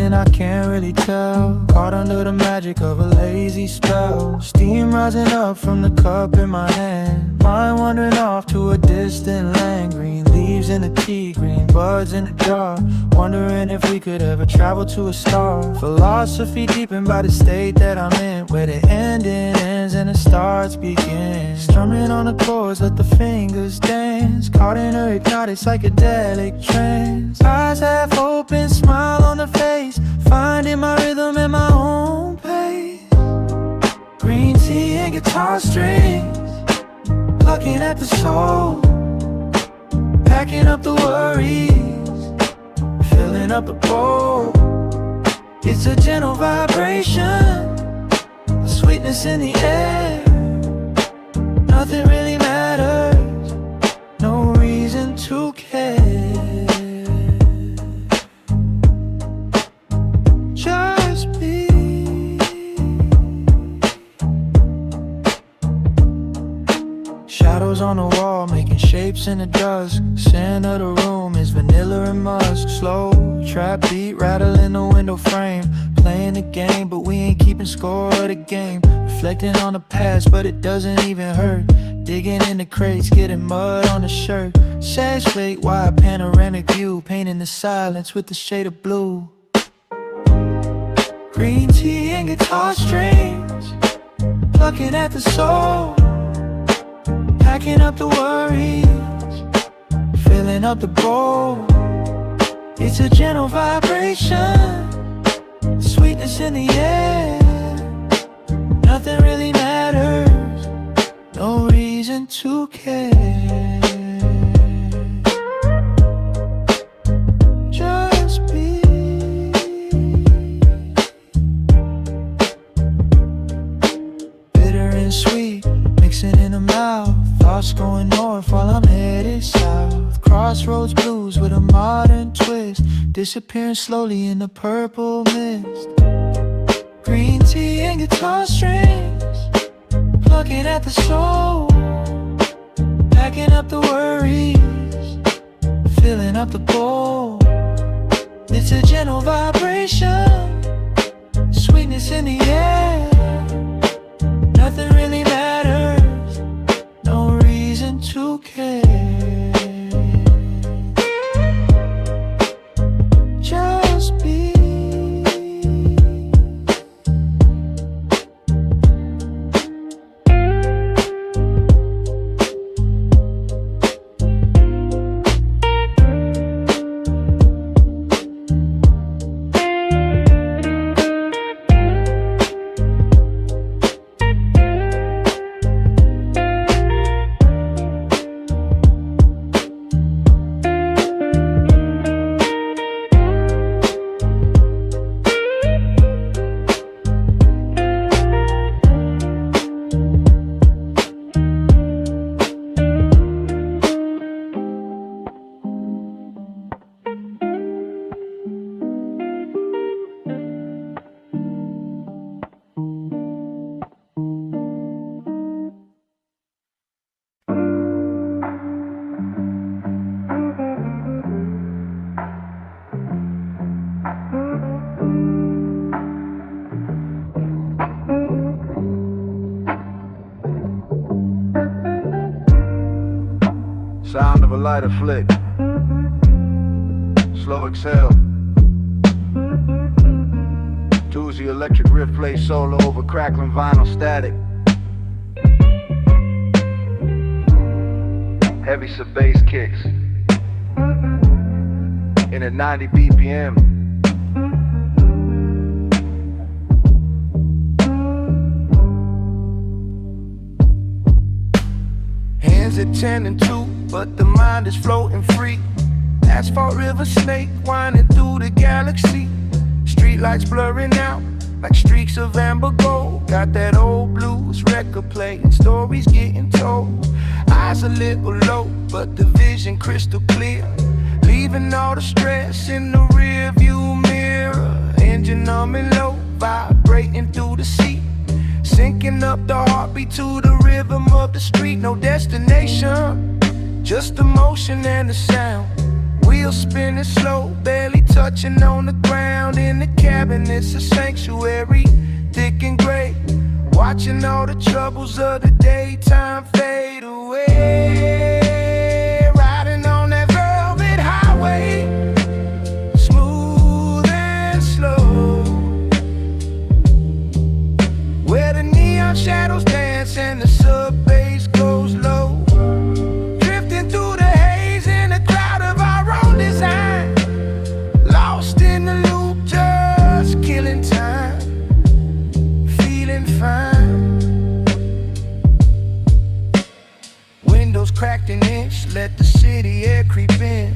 feeling I can't really tell. Caught under the magic of a lazy spell. Steam rising up from the cup in my hand. Mind wandering off to a distant land. Green leaves in the tea, green buds in the jar. Wondering if we could ever travel to a star. Philosophy deepened by the state that I'm in, where the ending ends and the starts begin. Strumming on the chords, let the fingers dance. Caught in a hypnotic psychedelic trance. Eyes half open, smile on the face. Finding my rhythm at my own pace. Green tea and guitar strings, plucking at the soul. Packing up the worries, filling up the bowl. It's a gentle vibration, a sweetness in the air. Nothing really matters, no reason to care. Just be. Shadows on the wall, making shapes in the dusk. Scent of the room is vanilla and musk. Slow trap beat rattling the window frame. Playing the game, but we ain't keeping score of the game. Reflecting on the past, but it doesn't even hurt. Digging in the crates, getting mud on the shirt. Sex fake, wide panoramic view, painting the silence with the shade of blue. Green tea and guitar strings, plucking at the soul. Packing up the worries, filling up the bowl. It's a gentle vibration, sweetness in the air. Nothing really matters, no reason to care. Just be. Bitter and sweet, mixing in the mouth. Thoughts going north while I'm headed south. Crossroads blues with a modern twist, disappearing slowly in the purple mist. Green tea and guitar strings, plucking at the soul. Packing up the worries, filling up the bowl. It's a gentle vibration, sweetness in the air. Nothing really matters, no reason to care. Just be. Sound of a lighter flick. Slow exhale. Doozy electric riff play solo over crackling vinyl static. Heavy sub bass kicks in at 90 BPM. Hands at 10 and 2, but the mind is floating free. Asphalt river snake winding through the galaxy. Streetlights blurring out like streaks of amber gold. Got that old blues record playing, stories getting told. Eyes a little low, but the vision crystal clear. Leaving all the stress in the rear view mirror. Engine humming low, vibrating through the seat. Syncing up the heartbeat to the rhythm of the street. No destination, just the motion and the sound. Wheels spinning slow, barely touching on the ground. In the cabin, it's a sanctuary, thick and gray. Watching all the troubles of the daytime fade away. Riding on that velvet highway, smooth and slow, where the neon shadows dance and the sub bass goes low. Drifting through the haze in a cloud of our own design, lost in the loop, just killing time, feeling fine. Windows cracked an inch, let the city air creep in,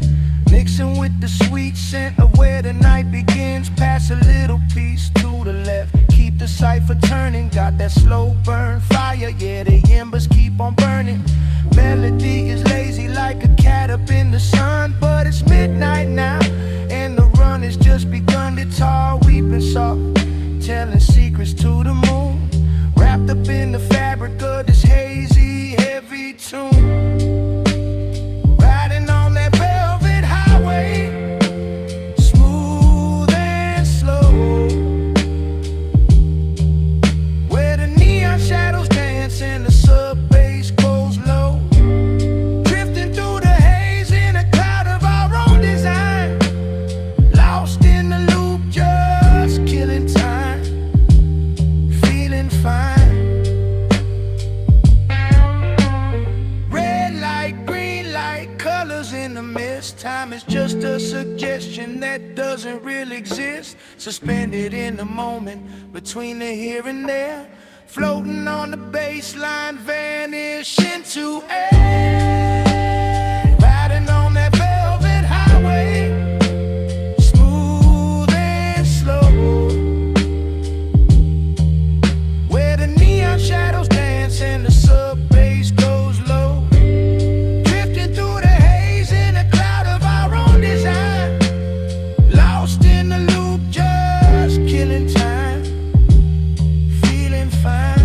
mixing with the sweet scent of where the night begins. Pass a little piece to the left, keep the cipher turning. Got that slow burn fire, yeah, the embers keep on burning. Melody is lazy like a cat up in the sun, but it's midnight now, and the run has just begun. The tall weeping soft, telling secrets to the moon, wrapped up in the fabric of this hazy, heavy tune. Riding on that velvet highway, smooth and slow, where the neon shadows dance and the sub bass goes low. Drifting through the haze in a cloud of our own design, lost in the loop, just killing time, feeling fine. Red light, green light, colors in the mist. Time is just a suggestion that doesn't really exist. Suspended in the moment between the here and there, floating on the baseline, vanish into air. Riding on that velvet highway, smooth and slow, where the neon shadows dance and the sub bass goes low. Drifting through the haze in a cloud of our own design, lost in the loop, just killing time, feeling fine.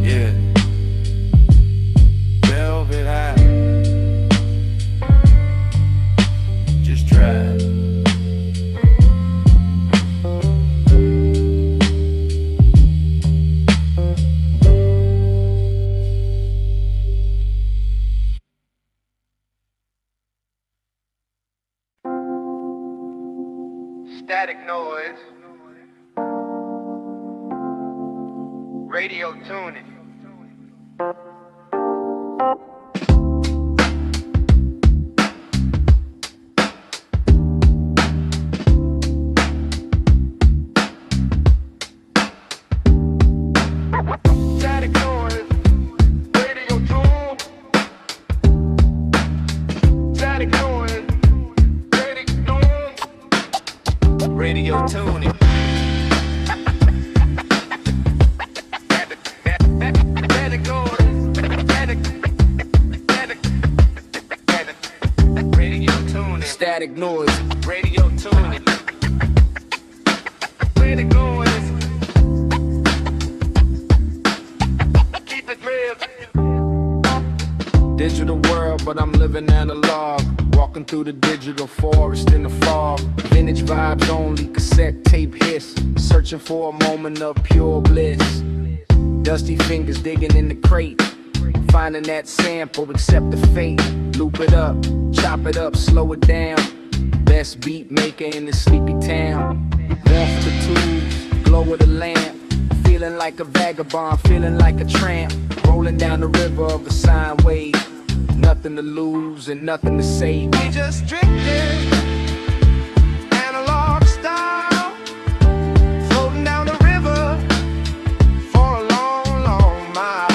Yeah, velvet high, just try it. Static noise, radio tuning. Static noise, radio tune. Static noise, radio tuning. Static noise, radio tuning. Static noise, keep it real. Digital world, but I'm living analog. Walking through the digital forest in the fog. Vintage vibes only, cassette tape hiss. Searching for a moment of pure bliss. Dusty fingers digging in the crate, finding that sample, accept the fate. Loop it up, chop it up, slow it down. Best beat maker in the sleepy town. Warm for the tubes, glow of the lamp. Feeling like a vagabond, feeling like a tramp. Rolling down the river of a sine wave. Nothing to lose and nothing to save. We just drifting, analog style, floating down the river for a long, long mile.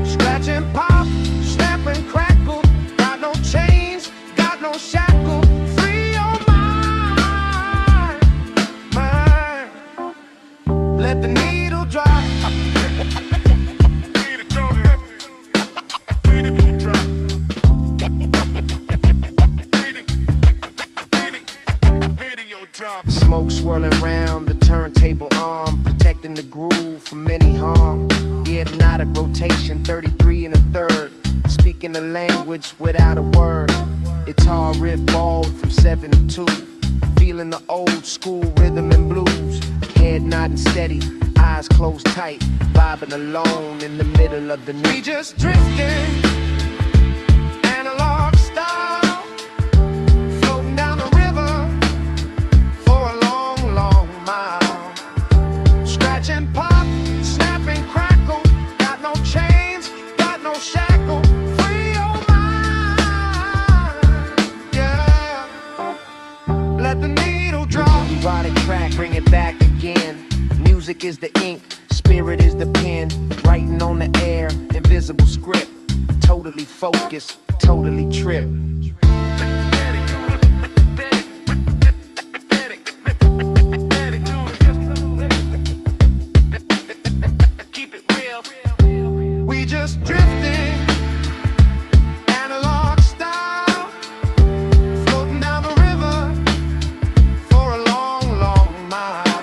Scratch and pop, snap and crackle. Got no chains, got no shackle. let the needle drop. Smoke swirling round the turntable arm, protecting the groove from any harm. The hypnotic rotation, 33 and a third, speaking the language without a word. Guitar riff balled from 7 to 2, feeling the old school rhythm and blues. Head nodding steady, eyes closed tight, vibing alone in the middle of the night. We just drifting, analog style, floating down the river for a long, long mile. Scratch and pop, snap and crackle, got no chains, got no shackle. Free your mind, yeah. Let the needle drop. Erotic track, bring it back again. Music is the ink, spirit is the pen. Writing on the air, invisible script. Totally focused, totally tripped. We just drifting, analog style, floating down the river for a long, long mile.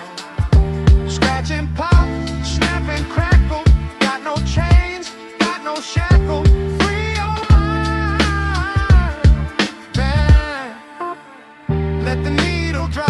Scratch and pop, snap and crackle, got no chains, got no shackle. Free your mind, man. Let the needle drop.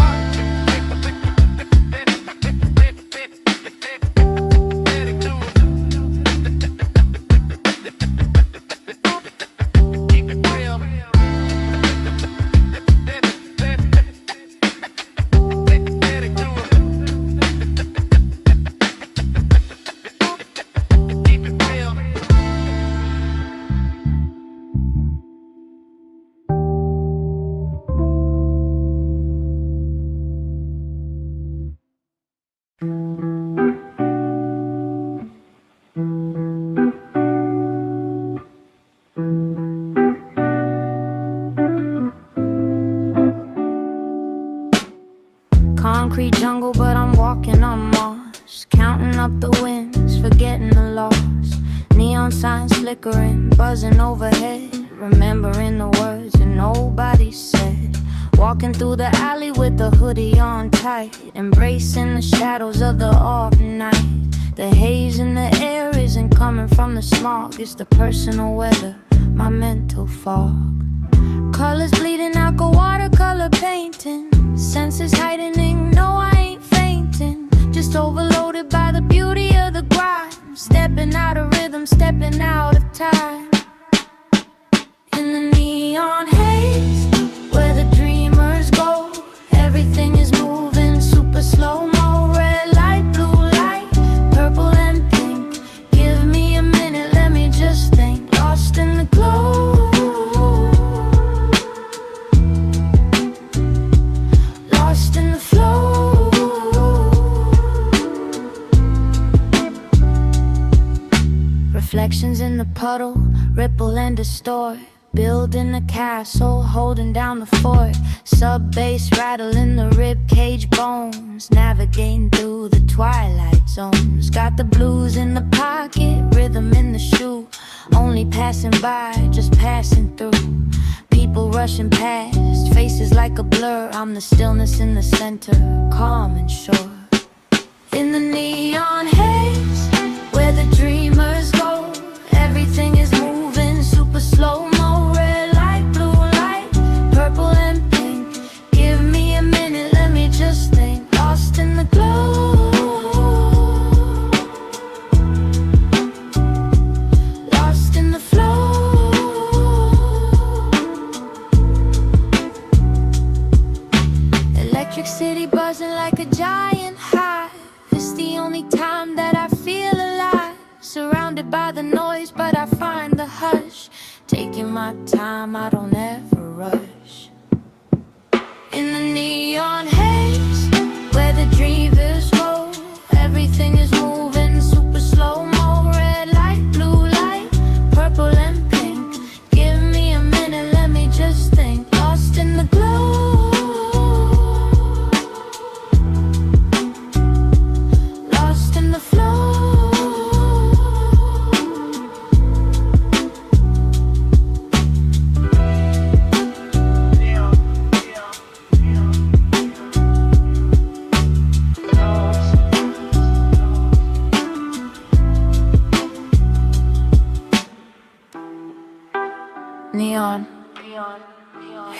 Concrete jungle, but I'm walking on Mars. Counting up the wins, forgetting the loss. Neon signs flickering, buzzing overhead. Remembering the words that nobody said. Walking through the alley with the hoodie on tight. Embracing the shadows of the off night. The haze in the air isn't coming from the smog. It's the personal weather, my mental fog. Colors bleeding out, go watercolor painting. Senses heightening, no I ain't fainting. Just overloaded by the beauty of the grind. Stepping out of rhythm, stepping out of time. In the neon haze, where the dreamers go. Everything is moving super slow-mo. Red light, blue light, purple and pink. Give me a minute, let me just think. Lost in the glow. Lost in the flow. Reflections in the puddle, ripple and distort. Building a castle, holding down the fort. Sub-bass rattling the ribcage bones. Navigating through the twilight zones. Got the blues in the pocket, rhythm in the shoe. Only passing by, just passing through. People rushing past, faces like a blur. I'm the stillness in the center, calm and sure. In the neon haze, where the dreamers go. Everything is moving super slow-mo. Red light, blue light, purple and pink. Give me a minute, let me just think. Lost in the glow. Lost in the flow. Electric city buzzing like a giant hive. It's the only time that I feel alive. Surrounded by the noise, but I find the hush. Taking my time, I don't ever rush. In the neon haze, where the dreamers go. Everything is moving super slow-mo. Red light, blue light, purple and pink. Give me a minute, let me just think. Lost in the glow.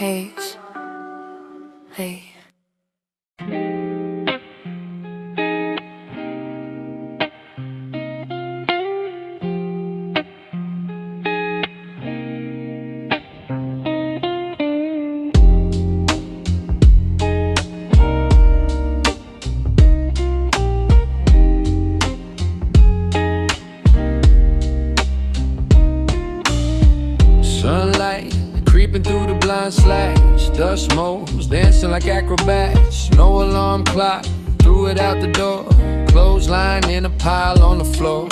Haze. Hey. Sunlight creeping through the blind slash, dust moles dancing like acrobats. No alarm clock, threw it out the door. Clothesline in a pile on the floor.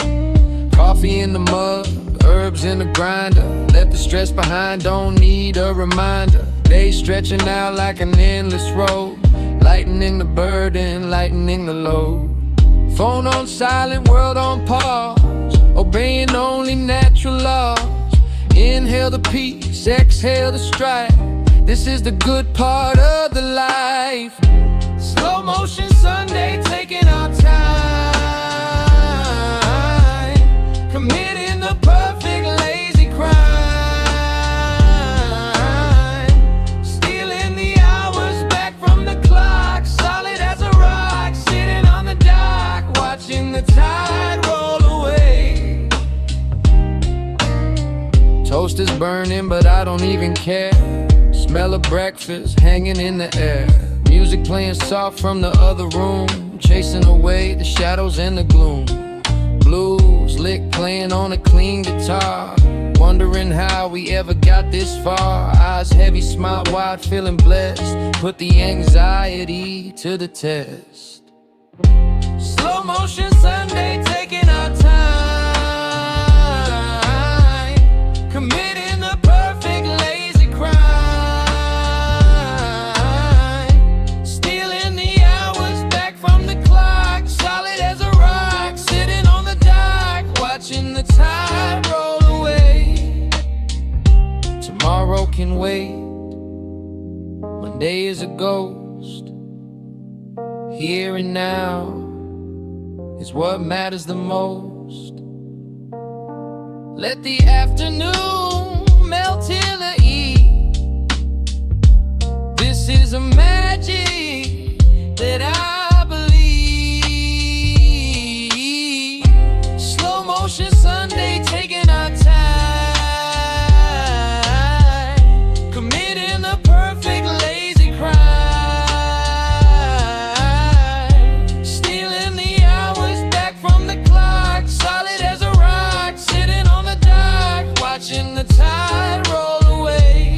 Coffee in the mug, herbs in the grinder. Left the stress behind, don't need a reminder. Days stretching out like an endless road. Lightening the burden, lightening the load. Phone on silent, world on pause. Obeying only natural laws. Inhale the peace, exhale the strife. This is the good part of the life. Slow motion Sunday, taking our time. Committing the perfect lazy crime. Stealing the hours back from the clock. Solid as a rock, sitting on the dock. Watching the tide roll away. Toast is burning, but I don't even care. Smell of breakfast hanging in the air. Music playing soft from the other room, chasing away the shadows and the gloom. Blues lick playing on a clean guitar. Wondering how we ever got this far. Eyes heavy, smile wide, feeling blessed. Put the anxiety to the test. Slow motion Sunday, taking our time. Committing the perfect lazy crime. Stealing the hours back from the clock. Solid as a rock, sitting on the dock. Watching the tide roll away. Tomorrow can wait. Monday is a ghost. Here and now is what matters the most. Let the afternoon melt till the eve. This is a magic that I believe. Slow motion Sunday, taking our time. Committing the perfect lazy crime. Stealing the hours back from the clock. Solid as a rock, sitting on the dock. Watching the tide roll away.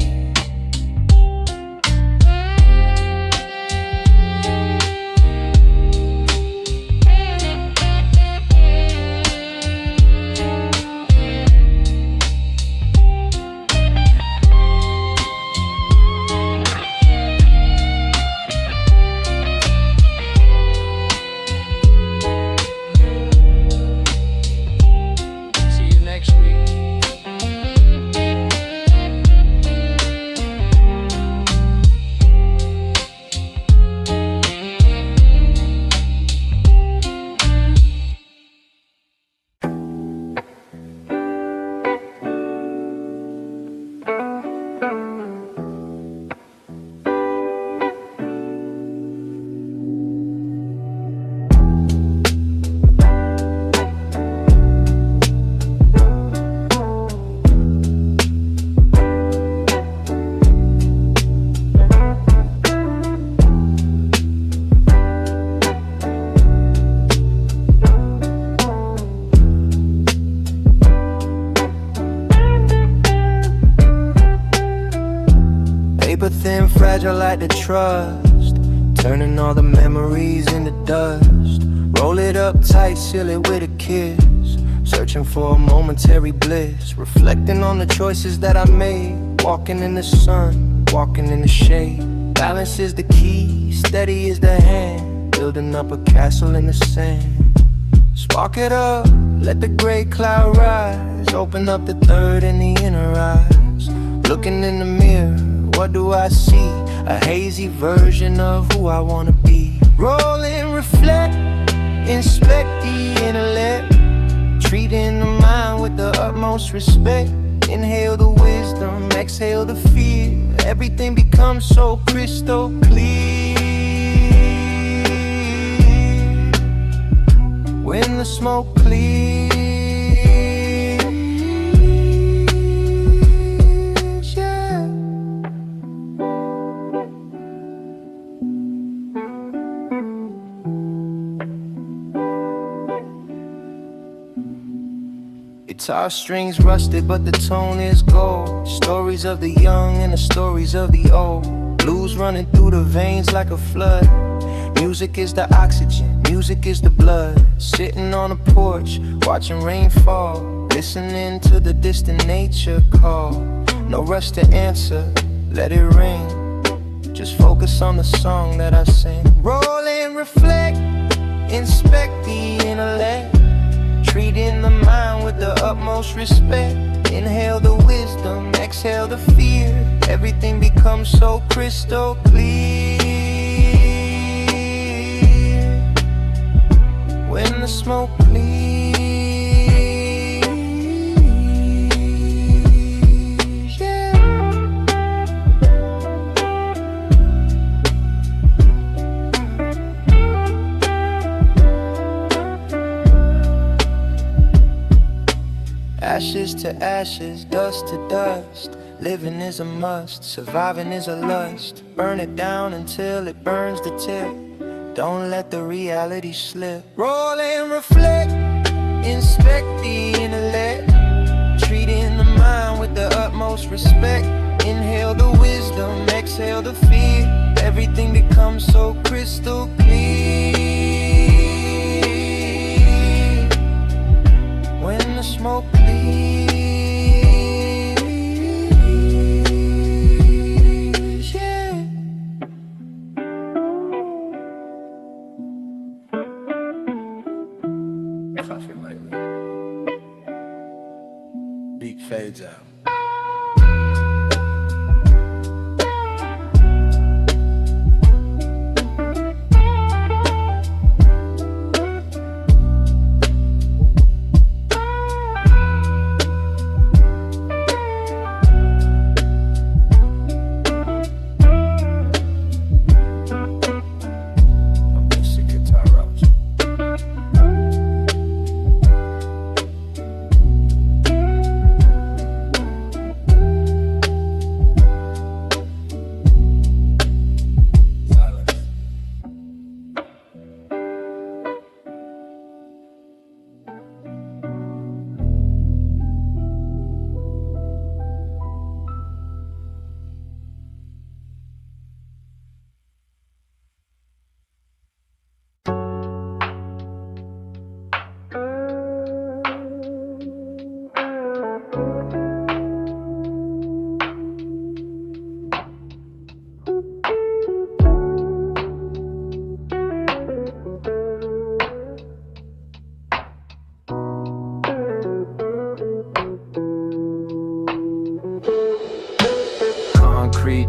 See you next week. Paper thin, fragile like the trust. Turning all the memories into dust. Roll it up tight, seal it with a kiss. Searching for a momentary bliss. Reflecting on the choices that I made. Walking in the sun, walking in the shade. Balance is the key, steady is the hand. Building up a castle in the sand. Spark it up, let the gray cloud rise. Open up the third and the inner eyes. Looking in the mirror, what do I see? A hazy version of who I wanna be. Roll and reflect, inspect the intellect. Treating the mind with the utmost respect. Inhale the wisdom, exhale the fear. Everything becomes so crystal clear. When the smoke clears, yeah. Guitar strings rusted, but the tone is gold. Stories of the young and the stories of the old. Blues running through the veins like a flood. Music is the oxygen, music is the blood. Sitting on a porch, watching rain fall, listening to the distant nature call. No rush to answer, let it ring. Just focus on the song that I sing. Roll and reflect, inspect the intellect. Treating the mind with the utmost respect. Inhale the wisdom, exhale the fear. Everything becomes so crystal clear. When the smoke clears, yeah. Ashes to ashes, dust to dust. Living is a must, surviving is a lust. Burn it down until it burns the tip. Don't let the reality slip. Roll and reflect, inspect the intellect. Treating the mind with the utmost respect. Inhale the wisdom, exhale the fear. Everything becomes so crystal clear. When the smoke clears, yeah. If I feel like that. Beat fades out.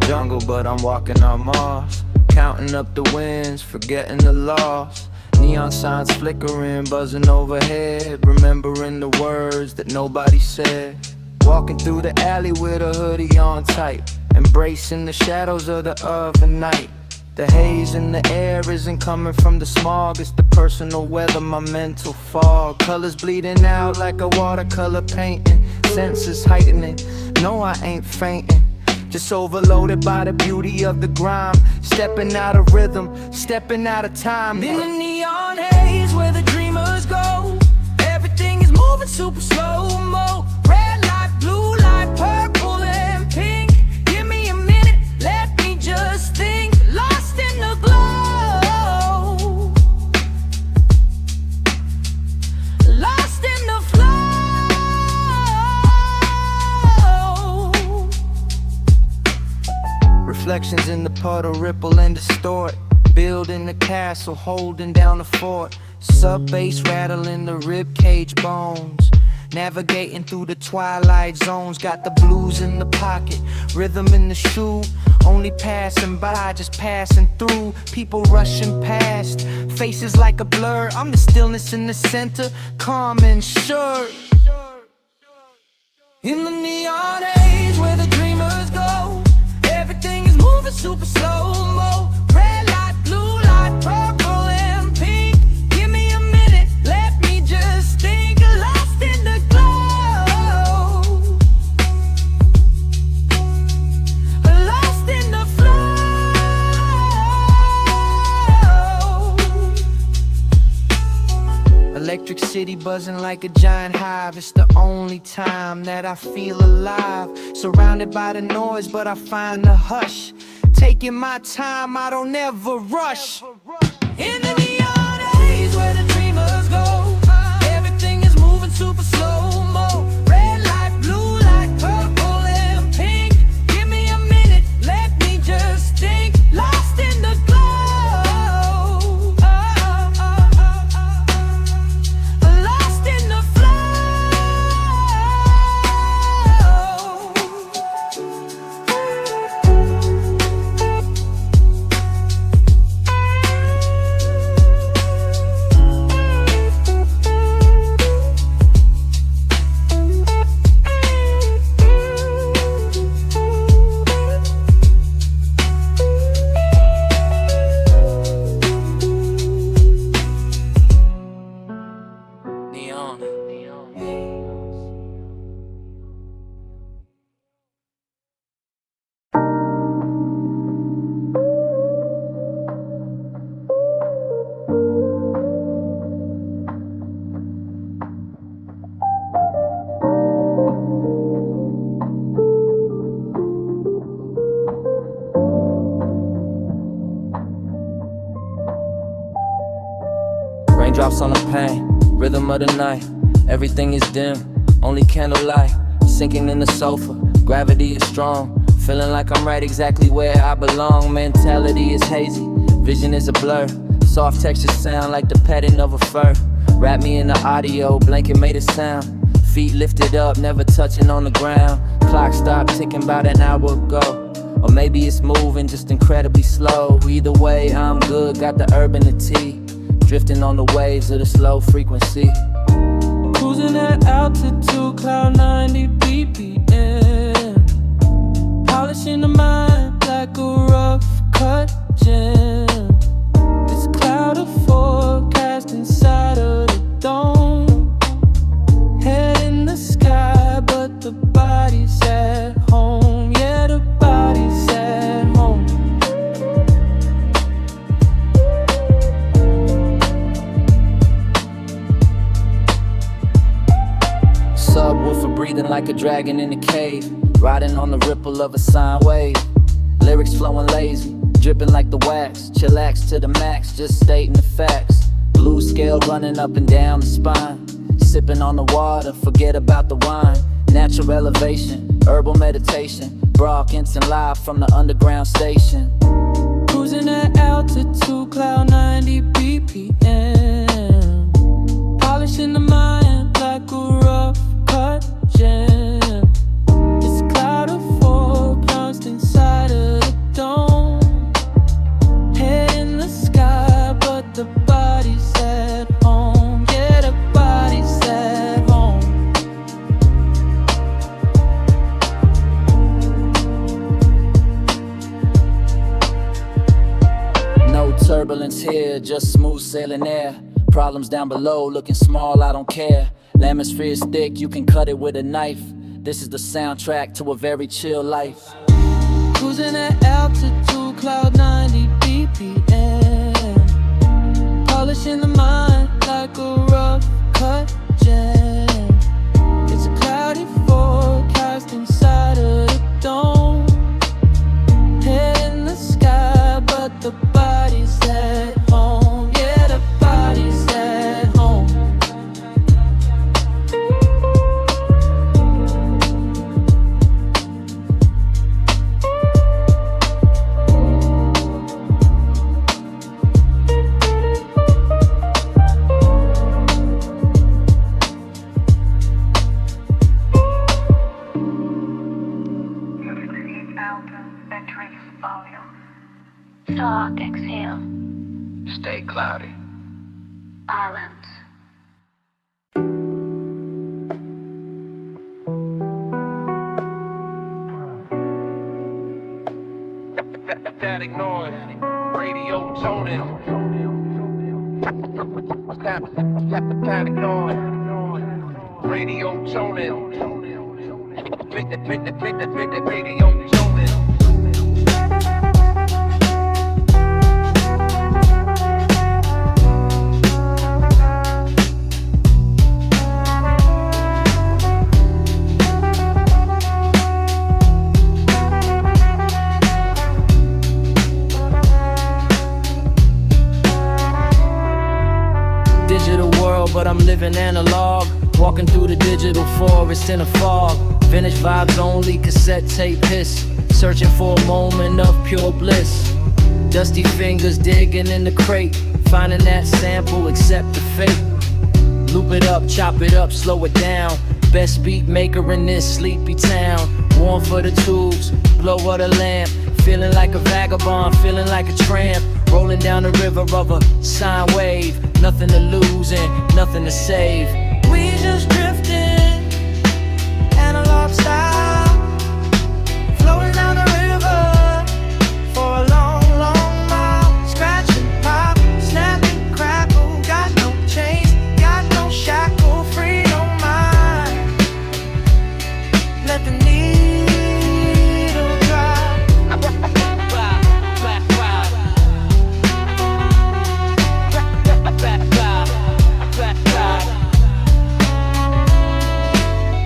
Jungle, but I'm walking on Mars. Counting up the wins, forgetting the loss. Neon signs flickering, buzzing overhead. Remembering the words that nobody said. Walking through the alley with a hoodie on tight. Embracing the shadows of the oven night. The haze in the air isn't coming from the smog. It's the personal weather, my mental fog. Colors bleeding out like a watercolor painting. Senses heightening, no I ain't fainting. Just overloaded by the beauty of the grime. Stepping out of rhythm, stepping out of time. In the neon haze where the dreamers go. Everything is moving super slow-mo. Red light, blue light, purple and pink. Give me a minute, let me just think. Lost in the glow, lost in the flow. Reflections in the puddle ripple and distort. Building the castle, holding down the fort. Sub-bass rattling the ribcage bones. Navigating through the twilight zones. Got the blues in the pocket, rhythm in the shoe. Only passing by, just passing through. People rushing past, faces like a blur. I'm the stillness in the center, calm and sure. In the neon haze where the dreamers go, everything is moving super slow-mo. Red light, blue light, purple and pink. Give me a minute, let me just think. Lost in the glow, lost in the flow. Electric city buzzing like a giant hive. It's the only time that I feel alive. Surrounded by the noise, but I find the hush. Taking my time, I don't ever rush. In the neon haze where the dreamers go, everything is moving super slow-mo. Red light, blue light, purple and pink. Give me a minute, let me just think. Lost in the glow, lost in the Neon. Raindrops on the pane, rhythm of the night. Everything is dim, only candlelight. Sinking in the sofa, gravity is strong. Feeling like I'm right exactly where I belong. Mentality is hazy, vision is a blur. Soft textures sound like the petting of a fur. Wrap me in the audio, blanket made a sound. Feet lifted up, never touching on the ground. Clock stopped ticking about an hour ago. Or maybe it's moving just incredibly slow. Either way, I'm good, got the herb and the tea. Drifting on the waves of the slow frequency. Cruising at altitude, cloud 90 BPM. Polishing the mind like a rough cut gem. It's a cloud of forecast inside of the dome. Head in the sky, but the body's at home. Yeah, the body's at home. Subwoofer breathing like a dragon in a cave. Riding on the ripple of a sine wave. Lyrics flowing lazy, dripping like the wax. Chillax to the max, just stating the facts. Blue scale running up and down the spine. Sipping on the water, forget about the wine. Natural elevation, herbal meditation. Broadcasting live from the underground station. Cruising at altitude, cloud 90 BPM. Polishing the mind like a rough cut gem. It's a cloud of forecast inside of the dome. Head in the sky, but the body's at home. Yeah, the body's at home. No turbulence here, just smooth sailing air. Problems down below, looking small, I don't care. The atmosphere is thick, you can cut it with a knife. This is the soundtrack to a very chill life. Cruising at altitude, cloud 90 BPM. Polishing the mind like a rough cut gem. It's a cloudy forecast inside of the dome. Head in the sky, but the body's at home. Yeah, the body's at home. Talk, exhale. Stay cloudy. Balance. static noise, radio toning. Static noise, radio toning. Radio toning. But I'm living analog, walking through the digital forest in a fog. Vintage vibes only, cassette tape hiss, searching for a moment of pure bliss. Dusty fingers digging in the crate, finding that sample, accept the fate. Loop it up, chop it up, slow it down. Best beat maker in this sleepy town. Warm for the tubes, blow of the lamp. Feeling like a vagabond, feeling like a tramp. Rolling down the river of a sine wave. Nothing to lose and nothing to save. We just drifting, analog style, floating down the river for a long, long mile. Scratch and pop, snap and crackle. Got no chains, got no shackle, free no mind. Let the needle drop.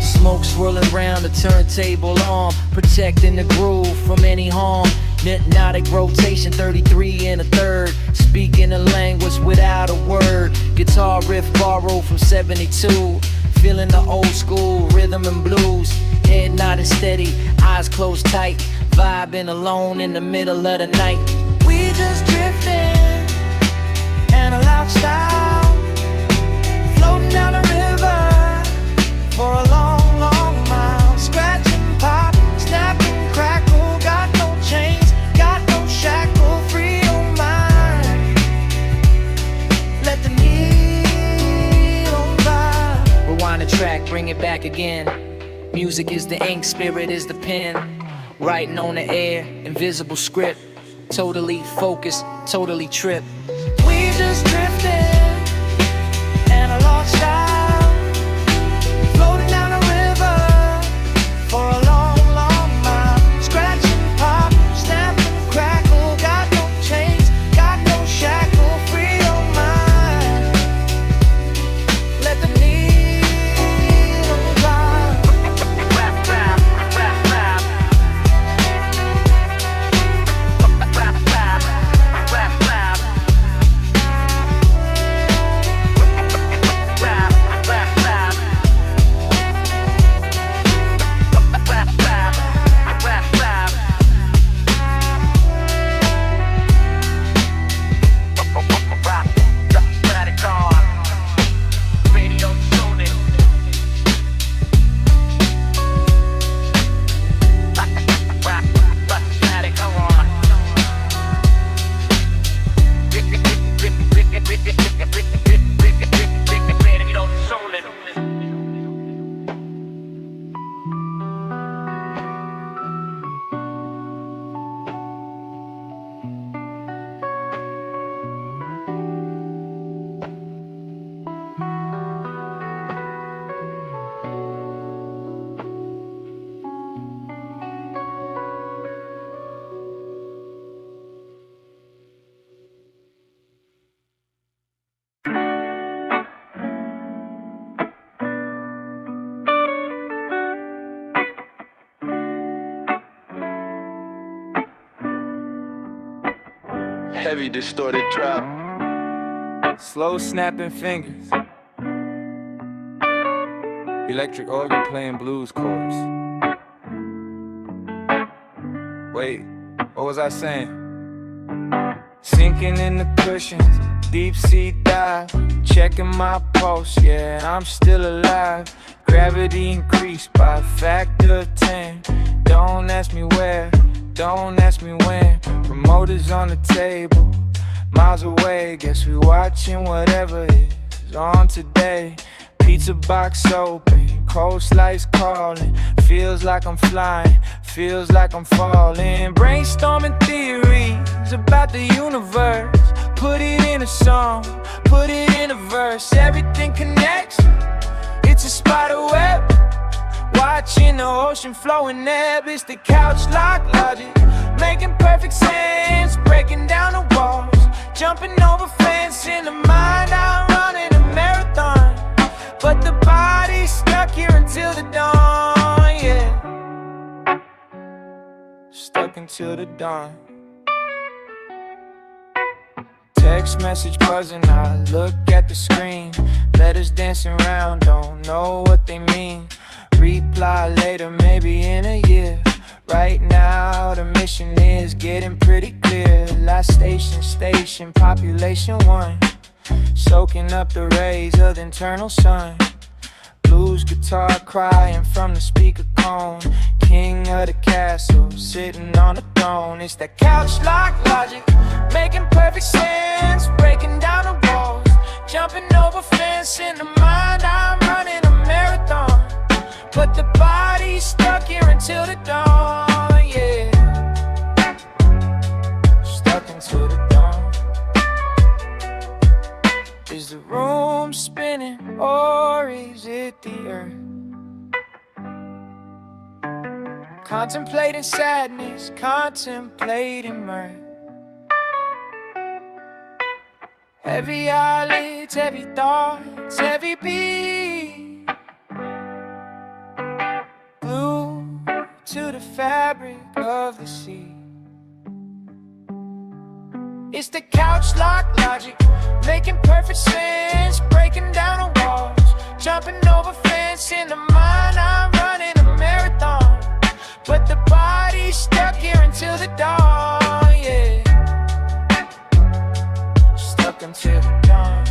Smoke swirling round the turntable arm, protecting the groove from any harm. Hypnotic rotation, 33 and a third, speaking a language without a word. Guitar riff borrowed from 72, feeling the old school rhythm and blues. Head nodded steady, eyes closed tight, vibing alone in the middle of the night. We just drifting, analog style, floating down the river for a long, long mile. Scratch and pop, snap and crackle. Got no chains, got no shackle, free your mind. Let the needle vibe. Rewind the track, bring it back again. Music is the ink, spirit is the pen. Writing on the air, invisible script. Totally focused, totally tripped. We just drifting, analog style, floating down the river for a long, long mile. Scratch and pop, snap and crackle. Got no chains, got no shackle, free your mind. Let the needle drop. Heavy distorted drop. Slow snapping fingers. Electric organ playing blues chords. Wait, what was I saying? Sinking in the cushions, deep sea dive. Checking my pulse, yeah, I'm still alive. Gravity increased by a factor of 10. Don't ask me where, don't ask me when. Remote is on the table, miles away. Guess we watching whatever is on today. Pizza box open, Coast lights calling, feels like I'm flying, feels like I'm falling. Brainstorming theories about the universe. Put it in a song, put it in a verse. Everything connects, it's a spider web. Watching the ocean flowing ebb. It's the couch lock logic, making perfect sense. Breaking down the walls, jumping over fence. In the mind I'm running a marathon, but the body's stuck here until the dawn, yeah. Stuck until the dawn. Text message buzzing, I look at the screen. Letters dancing around, don't know what they mean. Reply later, maybe in a year. Right now the mission is getting pretty clear. Last station, population 1. Soaking up the rays of the internal sun. Blues guitar crying from the speaker cone. King of the castle, sitting on the throne. It's that couch lock logic, making perfect sense. Breaking down the walls, jumping over fence. In the mind I'm running a marathon, but the body's stuck here until the dawn, yeah. Stuck until the dawn. Is the room spinning or is it the earth? Contemplating sadness, contemplating mirth. Heavy eyelids, heavy thoughts, heavy beat. Glued to the fabric of the sea. It's the couch lock logic, making perfect sense. Breaking down the walls, jumping over fence. In the mind I'm running a marathon, but the body's stuck here until the dawn, yeah. Stuck until the dawn.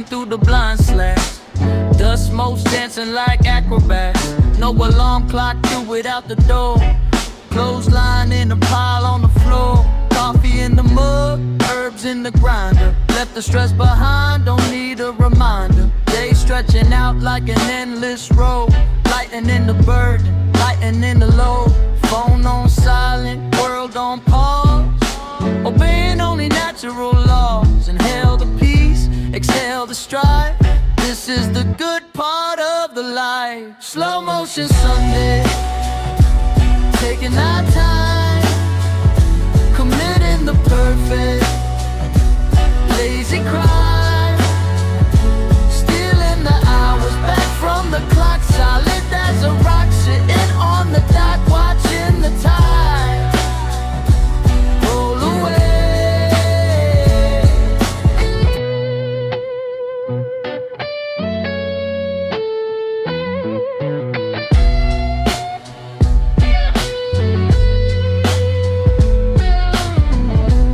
Through the blind slats, dust motes dancing like acrobats. No alarm clock through it out the door. Clothesline in a pile on the floor. Coffee in the mug, herbs in the grinder. Left the stress behind, don't need a reminder. Day stretching out like an endless road. Lightening the burden, lightening the load. Phone on silent, world on pause. Obeying only natural laws. Inhale the peace, exhale the strife. This is the good part of the life. Slow motion Sunday, taking our time, committing the perfect. Lazy cry, stealing the hours back from the clock. Solid as a rock, sitting on the dock, watching the tide roll away.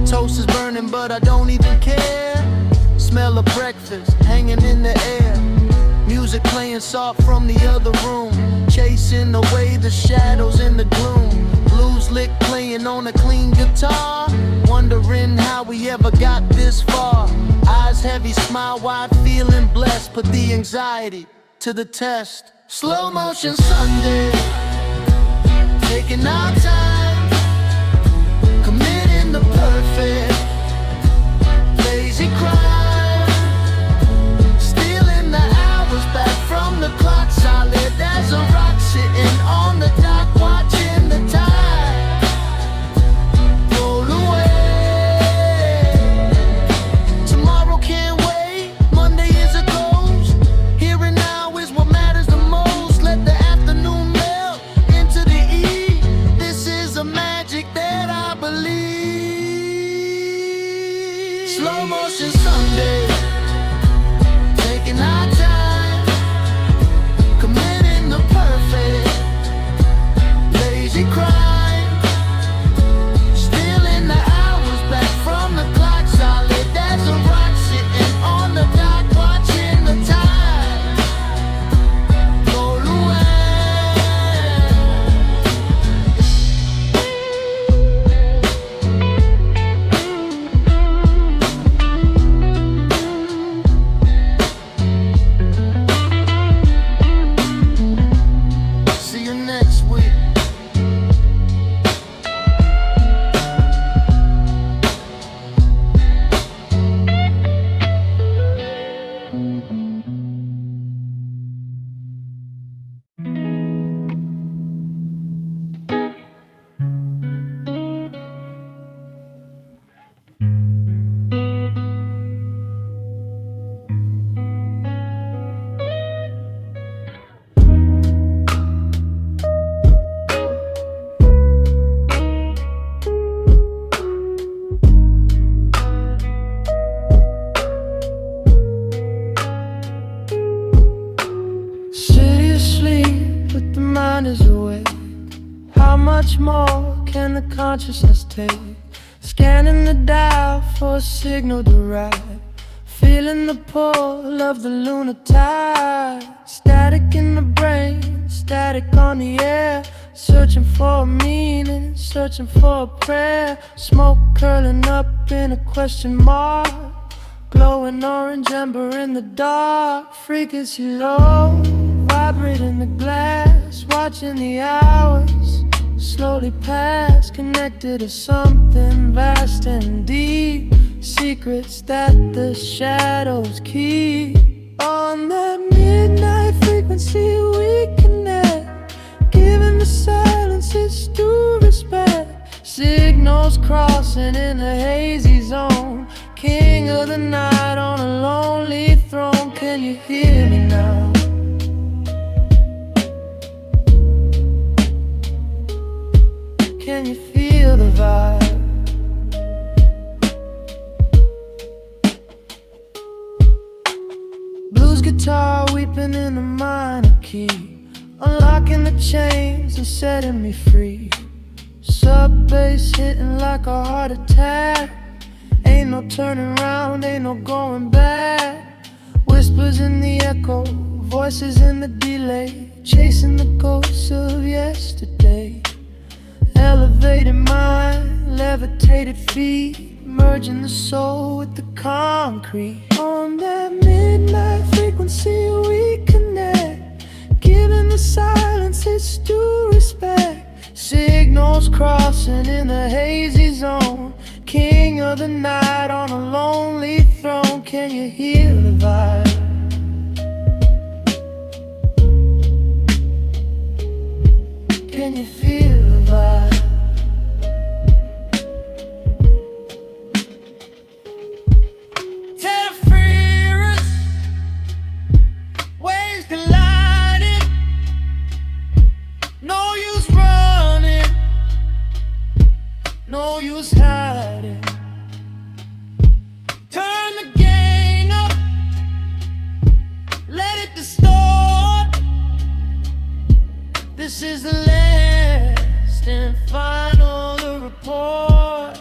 Toast is burning, but I don't even care. Smell of breakfast hanging in the air. Music playing soft from the other room, chasing away the shadows in the gloom. Blues lick playing on a clean guitar, wondering how we ever got this far. Eyes heavy, smile wide, feeling blessed. Put the anxiety to the test. Slow motion Sunday, taking our time, committing the perfect. Lazy cry, stealing the hours back from the clock. Solid as a rock, sitting on the dock, watching the tide roll away. Slow motion Sunday, taking our time, committing the perfect lazy crime, stealing the hours back from the clock, solid as a rock, sitting on the dock, watching the tide roll away. See you next week. City asleep, but the mind is awake. How much more can the consciousness take? Scanning the dial for a signal to ride, feeling the pull of the lunar tide. Static in the brain, static on the air, searching for a meaning, searching for a prayer. Smoke curling up in a question mark, glowing orange ember in the dark. Frequency low, vibrating the glass, watching the hours slowly pass, connected to something vast and deep, secrets that the shadows keep. On that midnight frequency we connect, giving the silence its due respect. Signals crossing in a hazy zone, king of the night on a lonely throne. Can you hear me now? Can you feel the vibe? Blues guitar weeping in a minor key, unlocking the chains and setting me free. Sub bass hitting like a heart attack, ain't no turning around, ain't no going back. Whispers in the echo, voices in the delay, chasing the ghosts of yesterday. Elevated mind, levitated feet, merging the soul with the concrete. On that midnight frequency we connect, giving the silence its due respect. Signals crossing in the hazy zone, king of the night on a lonely throne. Can you hear the vibe? Can you feel the vibe? Interference, waves colliding, no use running, no use hiding. Turn the gain up, let it distort. This is the last and final report.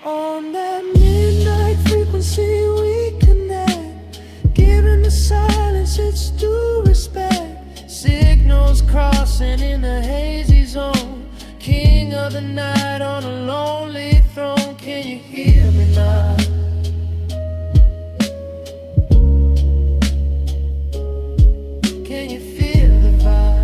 On that midnight frequency we connect, giving the silence its due respect. Signals crossing in a hazy zone, king of the night on a lonely throne. Can you hear me now? Can you feel the vibe?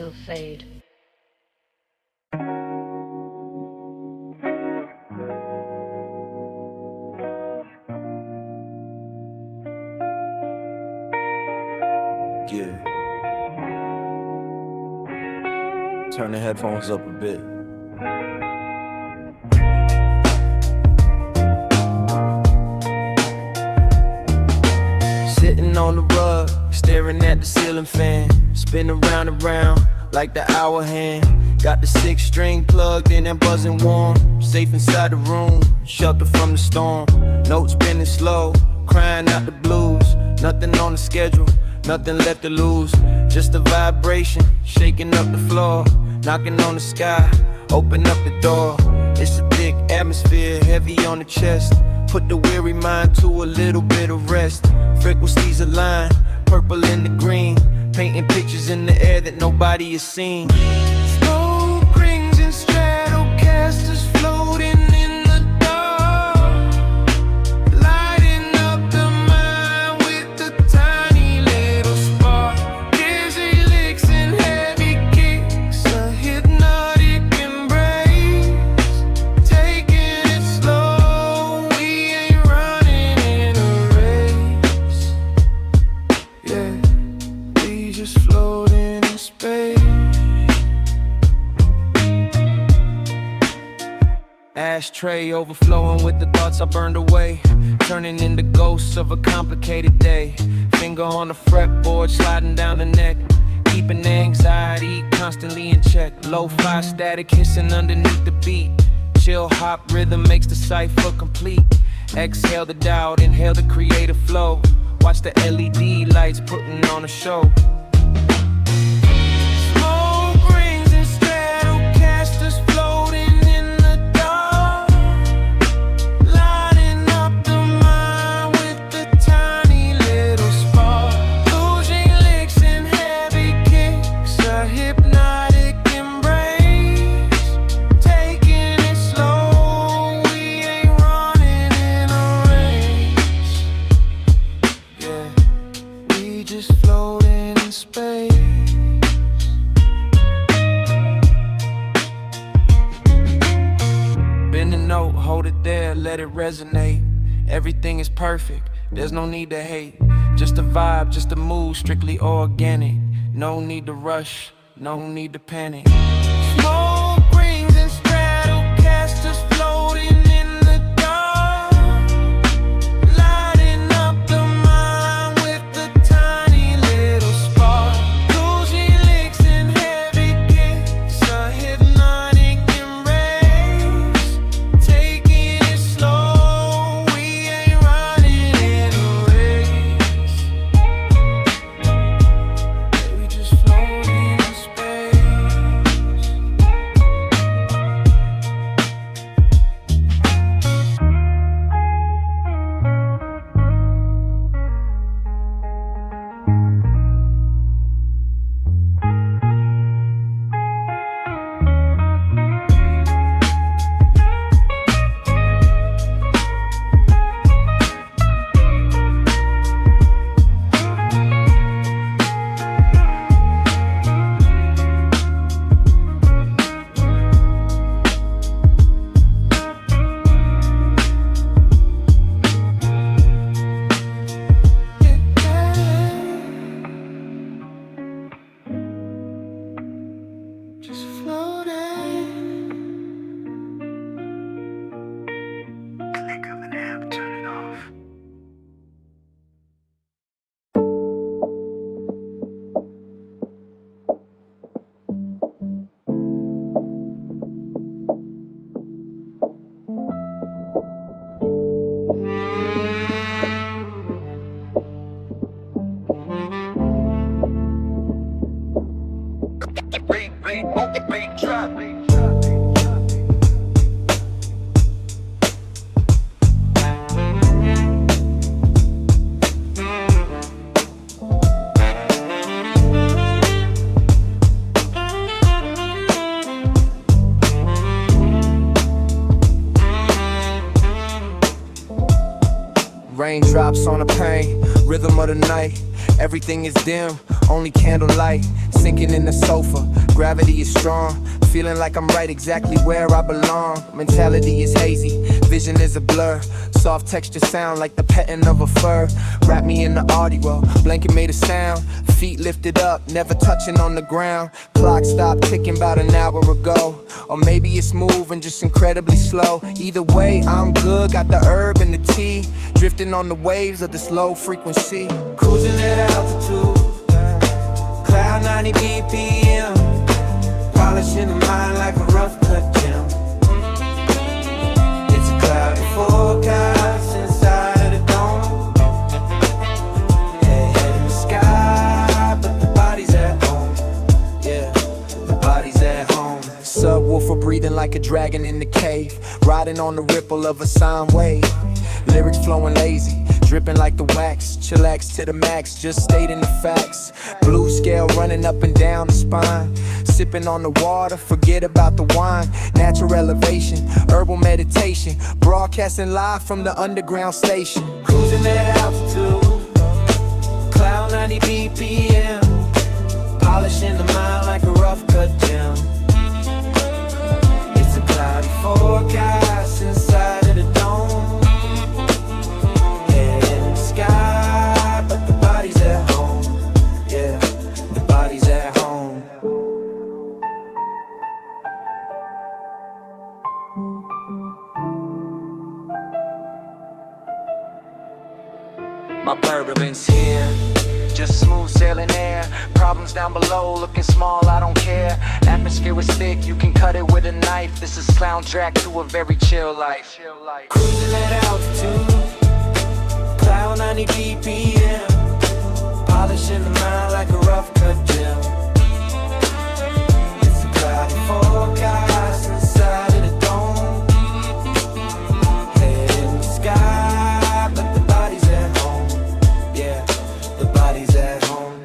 will fade. Yeah. Turn the headphones up a bit. Sitting on the rug, staring at the ceiling fan, spinning round and round like the hour hand. Got the 6-string plugged in and buzzing warm, safe inside the room, shelter from the storm. Notes spinning slow, crying out the blues. Nothing on the schedule, nothing left to lose. Just a vibration, shaking up the floor, knocking on the sky, open up the door. It's a thick atmosphere, heavy on the chest. Put the weary mind to a little bit of rest. Frequencies align, purple and the green, painting pictures in the air that nobody has seen. Smoke rings and Stratocasters floating in the dark, lighting up the mind with a tiny little spark. Dizzy licks and heavy kicks, a hypnotic embrace, taking it slow. We ain't running in a race, yeah, we just floating in space. Ashtray overflowing with the thoughts I burned away, turning into ghosts of a complicated day. Finger on the fretboard, sliding down the neck, keeping the anxiety constantly in check. Lo-fi static hissing underneath the beat. Chill hop rhythm makes the cipher complete. Exhale the doubt, inhale the creative flow. Watch the LED lights putting on a show. Smoke rings and Stratocasters floating in the dark, lighting up the mind with a tiny little spark. Losing licks and heavy kicks, a hypnotic embrace, taking it slow. We ain't running in a race, yeah, we just floating in space. Bend the note, hold it there, let it resonate. Everything is perfect, there's no need to hate. Just a vibe, just a mood, strictly organic. No need to rush, no need to panic. Smoke rings and Stratocasters floating in the dark, lighting up the mind with a tiny little spark. Losing licks and heavy kicks, a hypnotic embrace, taking it slow. We ain't running in a race, we just floating in space. Just floating. Think of an amp, turn it off. Raindrops on the pane, rhythm of the night. Everything is dim, only candlelight. sinking in the sofa. Gravity is strong, feeling like I'm right exactly where I belong. Mentality is hazy, vision is a blur. Soft texture sound like the petting of a fur. Wrap me in the audio, blanket made a sound. Feet lifted up, never touching on the ground. Clock stopped ticking about an hour ago. Or maybe it's moving just incredibly slow. Either way, I'm good, got the herb and the tea. Drifting on the waves of this low frequency. Cruising at altitude, cloud 90 BPM, polishing the mind like a rough cut gem. It's a cloudy forecast inside of the dome. Yeah, head in the sky, but the body's at home. Yeah, the body's at home. Subwoofer breathing like a dragon in the cave, riding on the ripple of a sine wave. Lyrics flowing lazy, dripping like the wax. Chillax to the max, just stating the facts. Blue scale running up and down the spine. Sipping on the water, forget about the wine. Natural elevation, herbal meditation. Broadcasting live from the underground station. Cruising at altitude, cloud 90 BPM, polishing the mind like a rough cut gem. It's a cloudy forecast inside of the dome. But the body's at home. Yeah, the body's at home. My bourbon's here, just smooth sailing air. Problems down below, looking small, I don't care. Atmosphere is thick, you can cut it with a knife. This is soundtrack to a very chill life. Cruising at altitude, cloud 90 BPM, polishing the mind like a rough cut gem. It's a cloudy forecast inside of the dome. Head in the sky, but the body's at home. Yeah, the body's at home.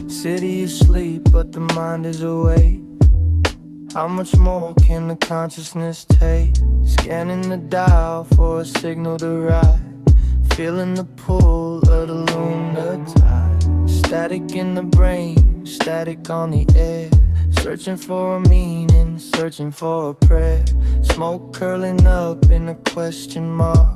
City asleep, but the mind is awake. How much more can the consciousness take? Scanning the dial for a signal to ride, feeling the pull of the lunar tide. Static in the brain, static on the air. Searching for a meaning, searching for a prayer. Smoke curling up in a question mark,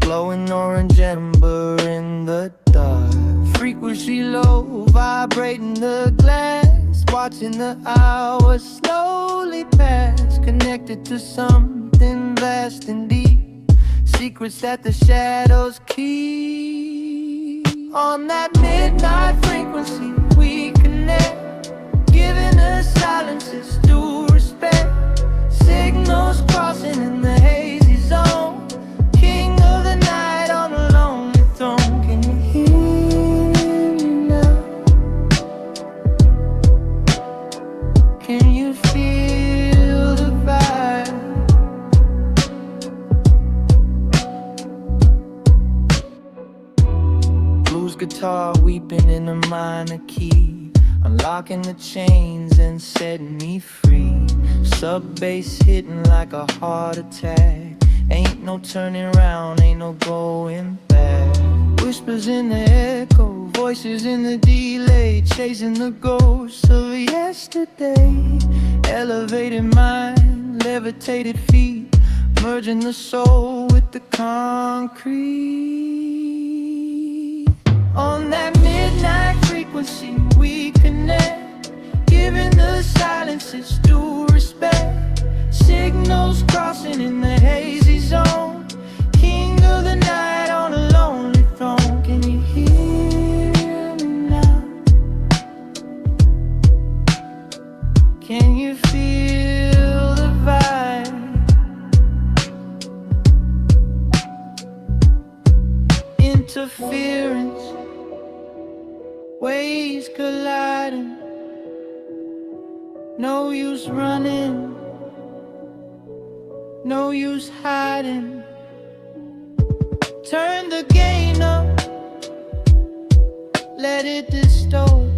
glowing orange ember in the dark. Frequency low, vibrating the glass, watching the hours slowly pass. Connected to something vast and deep, secrets that the shadows keep. On that midnight frequency we connect, giving us silences due respect. Signals crossing in the hazy zone, king of the night on a lonely throne. Can you hear me now? Can you feel the vibe? Blues guitar weeping in a minor key, unlocking the chains and setting me free. Sub bass hitting like a heart attack. Ain't no turning around, ain't no going back. Whispers in the echo, voices in the delay, chasing the ghosts of yesterday. Elevated mind, levitated feet, merging the soul with the concrete. On that midnight frequency we connect, giving the silences due respect. Signals crossing in the hazy zone, king of the night on a lonely throne. Can you hear me now? Can you feel the vibe? Interference, waves colliding. No use running, no use hiding. Turn the gain up, let it distort.